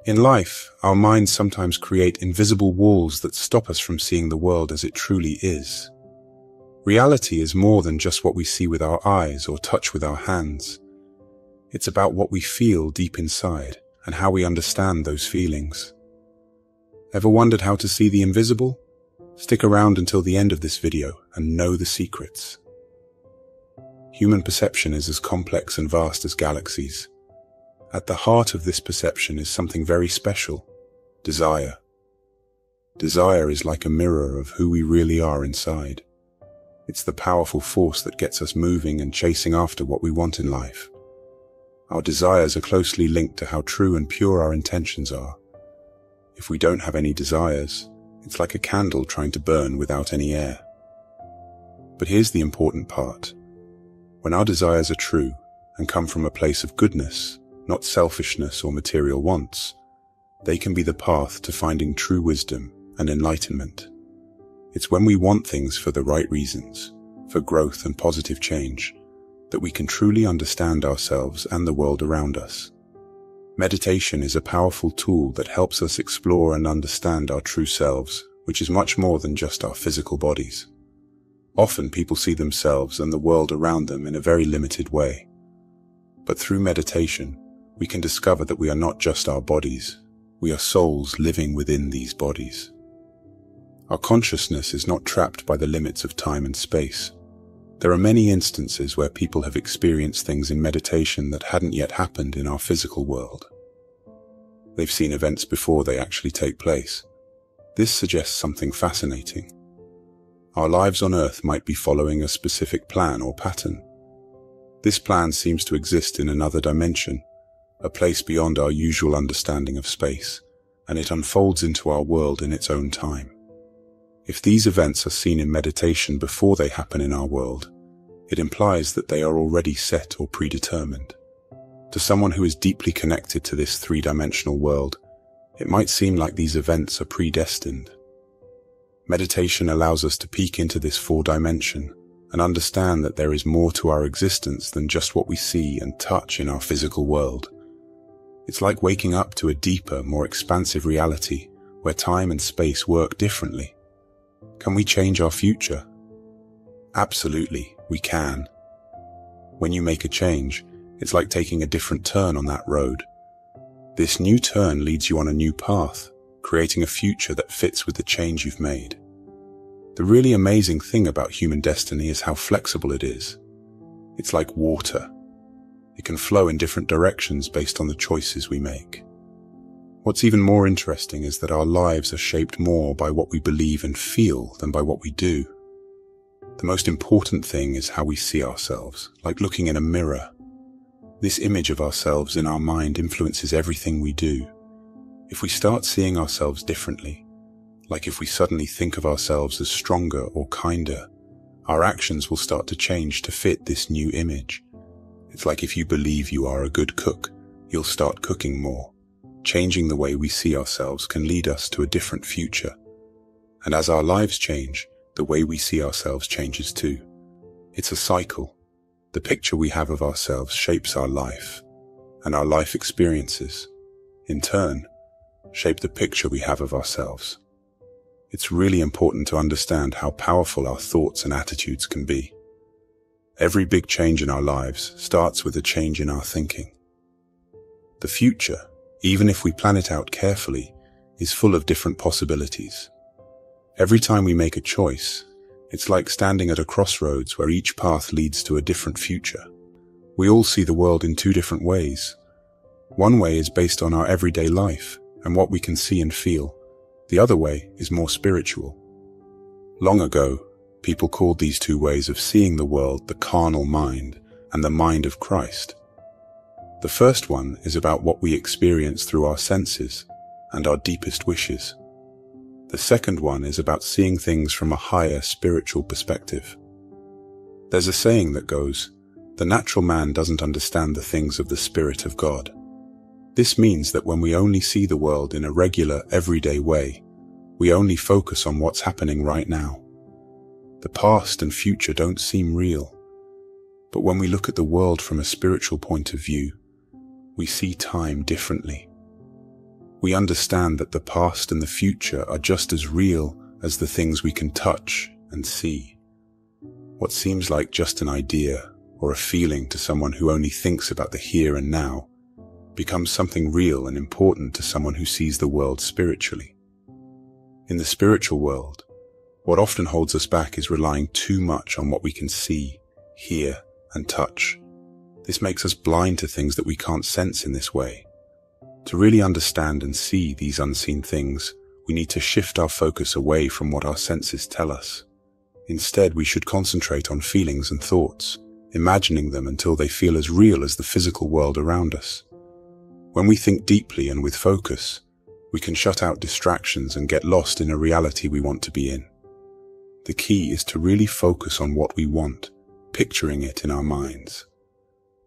In life, our minds sometimes create invisible walls that stop us from seeing the world as it truly is. Reality is more than just what we see with our eyes or touch with our hands. It's about what we feel deep inside and how we understand those feelings. Ever wondered how to see the invisible? Stick around until the end of this video and know the secrets. Human perception is as complex and vast as galaxies. At the heart of this perception is something very special: desire. Desire is like a mirror of who we really are inside. It's the powerful force that gets us moving and chasing after what we want in life. Our desires are closely linked to how true and pure our intentions are. If we don't have any desires, it's like a candle trying to burn without any air. But here's the important part. When our desires are true and come from a place of goodness, not selfishness or material wants, they can be the path to finding true wisdom and enlightenment. It's when we want things for the right reasons, for growth and positive change, that we can truly understand ourselves and the world around us. Meditation is a powerful tool that helps us explore and understand our true selves, which is much more than just our physical bodies. Often people see themselves and the world around them in a very limited way. But through meditation, we can discover that we are not just our bodies, we are souls living within these bodies. Our consciousness is not trapped by the limits of time and space. There are many instances where people have experienced things in meditation that hadn't yet happened in our physical world. They've seen events before they actually take place. This suggests something fascinating. Our lives on Earth might be following a specific plan or pattern. This plan seems to exist in another dimension, a place beyond our usual understanding of space, and it unfolds into our world in its own time. If these events are seen in meditation before they happen in our world, it implies that they are already set or predetermined. To someone who is deeply connected to this three-dimensional world, it might seem like these events are predestined. Meditation allows us to peek into this fourth dimension and understand that there is more to our existence than just what we see and touch in our physical world. It's like waking up to a deeper, more expansive reality where time and space work differently. Can we change our future? Absolutely, we can. When you make a change, it's like taking a different turn on that road. This new turn leads you on a new path, creating a future that fits with the change you've made. The really amazing thing about human destiny is how flexible it is. It's like water. It can flow in different directions based on the choices we make. What's even more interesting is that our lives are shaped more by what we believe and feel than by what we do. The most important thing is how we see ourselves, like looking in a mirror. This image of ourselves in our mind influences everything we do. If we start seeing ourselves differently, like if we suddenly think of ourselves as stronger or kinder, our actions will start to change to fit this new image. It's like if you believe you are a good cook, you'll start cooking more. Changing the way we see ourselves can lead us to a different future. And as our lives change, the way we see ourselves changes too. It's a cycle. The picture we have of ourselves shapes our life, and our life experiences, in turn, shape the picture we have of ourselves. It's really important to understand how powerful our thoughts and attitudes can be. Every big change in our lives starts with a change in our thinking. The future, even if we plan it out carefully, is full of different possibilities. Every time we make a choice, it's like standing at a crossroads where each path leads to a different future. We all see the world in two different ways. One way is based on our everyday life and what we can see and feel. The other way is more spiritual. Long ago, people called these two ways of seeing the world the carnal mind and the mind of Christ. The first one is about what we experience through our senses and our deepest wishes. The second one is about seeing things from a higher spiritual perspective. There's a saying that goes, "The natural man doesn't understand the things of the Spirit of God." This means that when we only see the world in a regular, everyday way, we only focus on what's happening right now. The past and future don't seem real. But when we look at the world from a spiritual point of view, we see time differently. We understand that the past and the future are just as real as the things we can touch and see. What seems like just an idea or a feeling to someone who only thinks about the here and now becomes something real and important to someone who sees the world spiritually. In the spiritual world, what often holds us back is relying too much on what we can see, hear, and touch. This makes us blind to things that we can't sense in this way. To really understand and see these unseen things, we need to shift our focus away from what our senses tell us. Instead, we should concentrate on feelings and thoughts, imagining them until they feel as real as the physical world around us. When we think deeply and with focus, we can shut out distractions and get lost in a reality we want to be in. The key is to really focus on what we want, picturing it in our minds.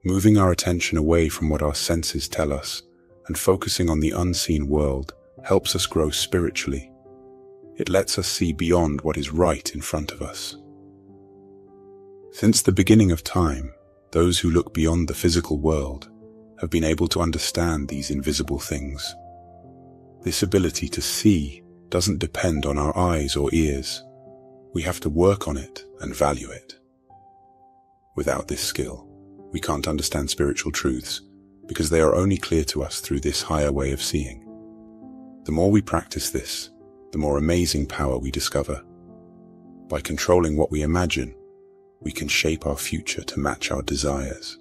Moving our attention away from what our senses tell us and focusing on the unseen world helps us grow spiritually. It lets us see beyond what is right in front of us. Since the beginning of time, those who look beyond the physical world have been able to understand these invisible things. This ability to see doesn't depend on our eyes or ears. We have to work on it and value it. Without this skill, we can't understand spiritual truths because they are only clear to us through this higher way of seeing. The more we practice this, the more amazing power we discover. By controlling what we imagine, we can shape our future to match our desires.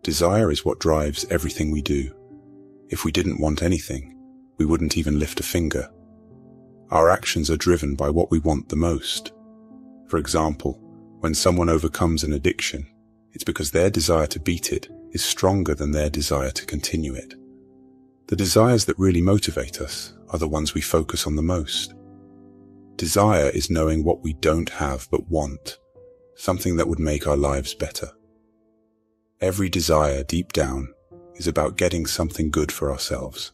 Desire is what drives everything we do. If we didn't want anything, we wouldn't even lift a finger. Our actions are driven by what we want the most. For example, when someone overcomes an addiction, it's because their desire to beat it is stronger than their desire to continue it. The desires that really motivate us are the ones we focus on the most. Desire is knowing what we don't have but want, something that would make our lives better. Every desire deep down is about getting something good for ourselves.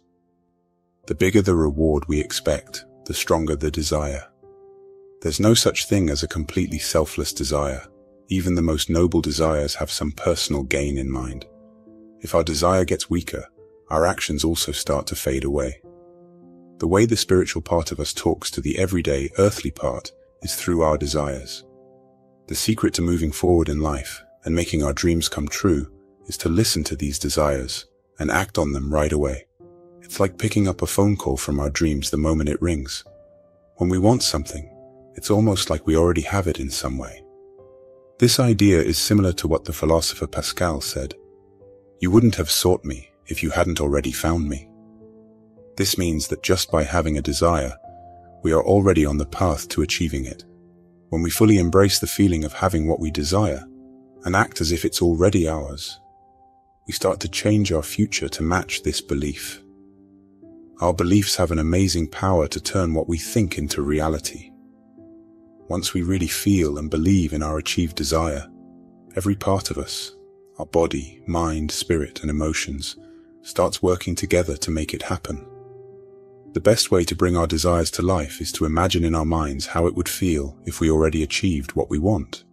The bigger the reward we expect, the stronger the desire. There's no such thing as a completely selfless desire. Even the most noble desires have some personal gain in mind. If our desire gets weaker, our actions also start to fade away. The way the spiritual part of us talks to the everyday, earthly part is through our desires. The secret to moving forward in life and making our dreams come true is to listen to these desires and act on them right away. It's like picking up a phone call from our dreams the moment it rings. When we want something, it's almost like we already have it in some way. This idea is similar to what the philosopher Pascal said. You wouldn't have sought me if you hadn't already found me. This means that just by having a desire, we are already on the path to achieving it. When we fully embrace the feeling of having what we desire and act as if it's already ours, we start to change our future to match this belief. Our beliefs have an amazing power to turn what we think into reality. Once we really feel and believe in our achieved desire, every part of us, our body, mind, spirit, and emotions, starts working together to make it happen. The best way to bring our desires to life is to imagine in our minds how it would feel if we already achieved what we want.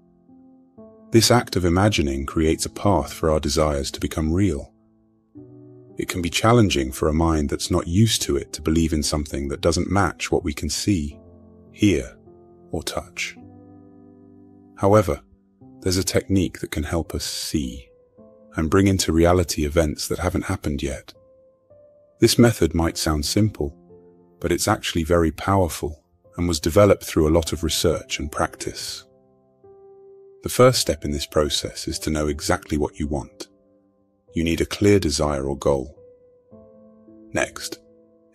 This act of imagining creates a path for our desires to become real. It can be challenging for a mind that's not used to it to believe in something that doesn't match what we can see, hear, or touch. However, there's a technique that can help us see and bring into reality events that haven't happened yet. This method might sound simple, but it's actually very powerful and was developed through a lot of research and practice. The first step in this process is to know exactly what you want. You need a clear desire or goal. Next,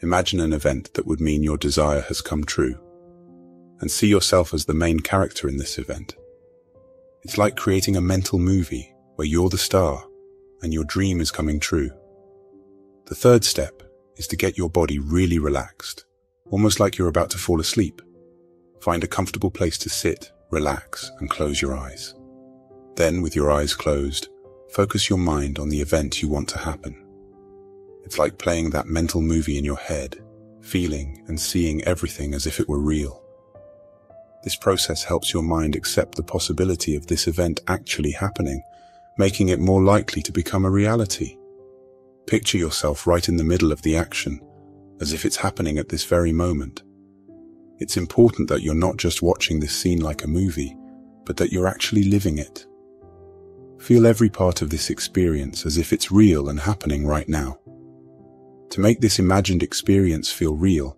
imagine an event that would mean your desire has come true, and see yourself as the main character in this event. It's like creating a mental movie where you're the star and your dream is coming true. The third step is to get your body really relaxed, almost like you're about to fall asleep. Find a comfortable place to sit, relax, and close your eyes. Then, with your eyes closed, focus your mind on the event you want to happen. It's like playing that mental movie in your head, feeling and seeing everything as if it were real. This process helps your mind accept the possibility of this event actually happening, making it more likely to become a reality. Picture yourself right in the middle of the action, as if it's happening at this very moment. It's important that you're not just watching this scene like a movie, but that you're actually living it. Feel every part of this experience as if it's real and happening right now. To make this imagined experience feel real,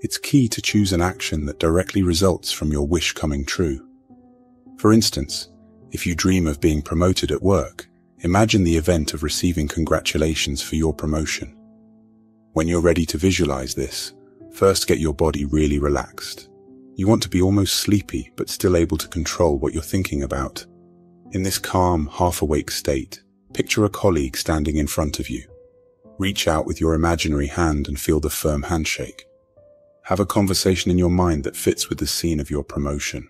it's key to choose an action that directly results from your wish coming true. For instance, if you dream of being promoted at work, imagine the event of receiving congratulations for your promotion. When you're ready to visualize this, first get your body really relaxed. You want to be almost sleepy, but still able to control what you're thinking about. In this calm, half-awake state, picture a colleague standing in front of you. Reach out with your imaginary hand and feel the firm handshake. Have a conversation in your mind that fits with the scene of your promotion.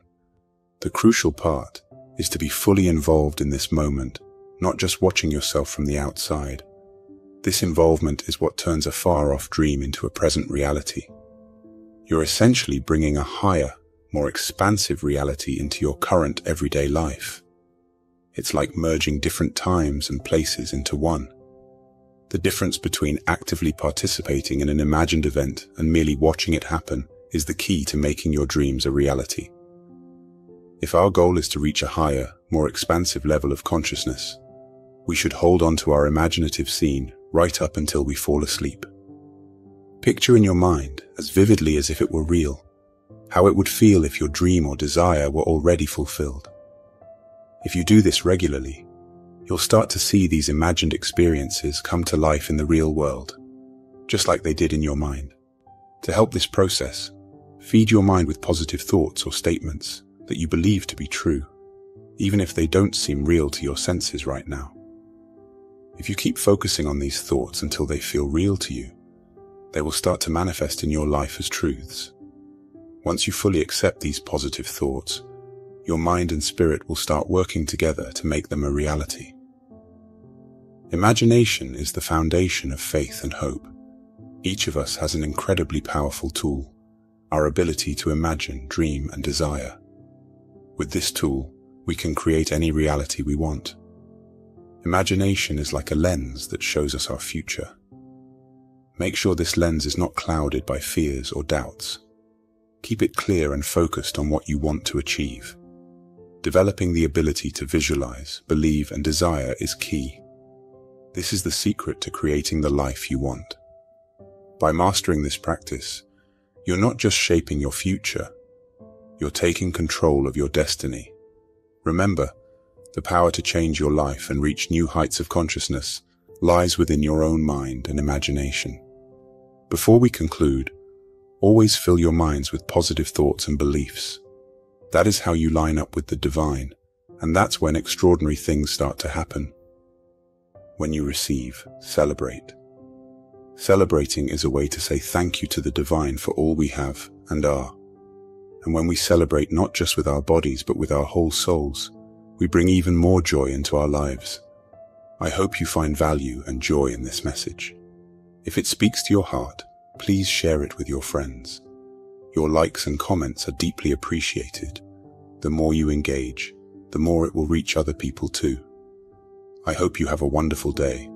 The crucial part is to be fully involved in this moment, not just watching yourself from the outside. This involvement is what turns a far-off dream into a present reality. You're essentially bringing a higher, more expansive reality into your current everyday life. It's like merging different times and places into one. The difference between actively participating in an imagined event and merely watching it happen is the key to making your dreams a reality. If our goal is to reach a higher, more expansive level of consciousness, we should hold on to our imaginative scene right up until we fall asleep. Picture in your mind, as vividly as if it were real, how it would feel if your dream or desire were already fulfilled. If you do this regularly, you'll start to see these imagined experiences come to life in the real world, just like they did in your mind. To help this process, feed your mind with positive thoughts or statements that you believe to be true, even if they don't seem real to your senses right now. If you keep focusing on these thoughts until they feel real to you, they will start to manifest in your life as truths. Once you fully accept these positive thoughts, your mind and spirit will start working together to make them a reality. Imagination is the foundation of faith and hope. Each of us has an incredibly powerful tool, our ability to imagine, dream, and desire. With this tool, we can create any reality we want. Imagination is like a lens that shows us our future. Make sure this lens is not clouded by fears or doubts. Keep it clear and focused on what you want to achieve. Developing the ability to visualize, believe, and desire is key. This is the secret to creating the life you want. By mastering this practice, you're not just shaping your future, you're taking control of your destiny. Remember, the power to change your life and reach new heights of consciousness lies within your own mind and imagination. Before we conclude, always fill your minds with positive thoughts and beliefs. That is how you line up with the divine, and that's when extraordinary things start to happen. When you receive, celebrate. Celebrating is a way to say thank you to the divine for all we have and are. And when we celebrate not just with our bodies but with our whole souls, we bring even more joy into our lives. I hope you find value and joy in this message. If it speaks to your heart, please share it with your friends. Your likes and comments are deeply appreciated. The more you engage, the more it will reach other people too. I hope you have a wonderful day.